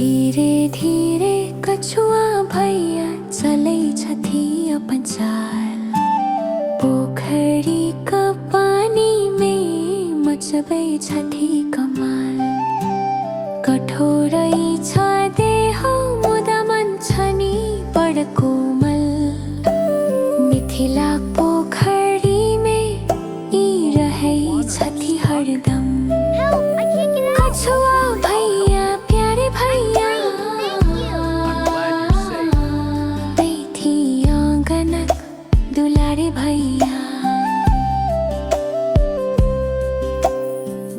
धीरे धीरे कछुआ भैया चलै छथि अपन चाल। पोखरी का पानी में मचबै छथि कमाल। कठोर छ देह मुदा मन छनि बड़ कोमल। मिथिला पोखरी में ई रहै छथि हरदम। कछुआ भैया प्यारे भैया बैठी आंगनक दुलारे भैया।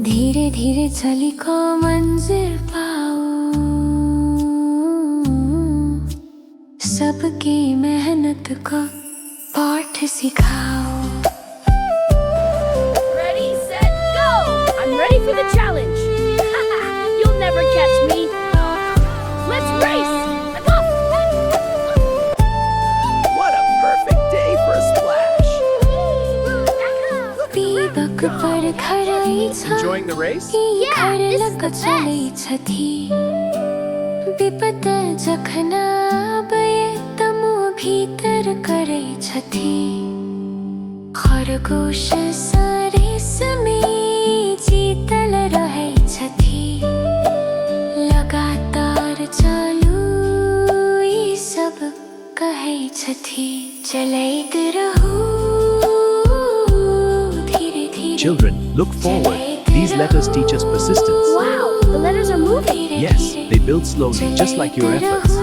धीरे धीरे चली को मंजिल पाओ, सबके मेहनत का पाठ सिखाओ। Ready, set, go! I'm ready for the challenge. You'll never catch me. Let's race. I'm off. What a perfect day for a splash! पीबक पर खरै छ Enjoying the race? Yeah, this is the चलै छथि। विपद जखन आबय त मुँह भीतर करै छथि। खरगोश सरिस में जीतल रहै छथि। लगातार चलू ई सब कहै छथि। चलैत रहू धीरे धीरे। Children, look forward. These letters teach us persistence. Wow, the letters are moving. Yes, they build slowly, just like your efforts.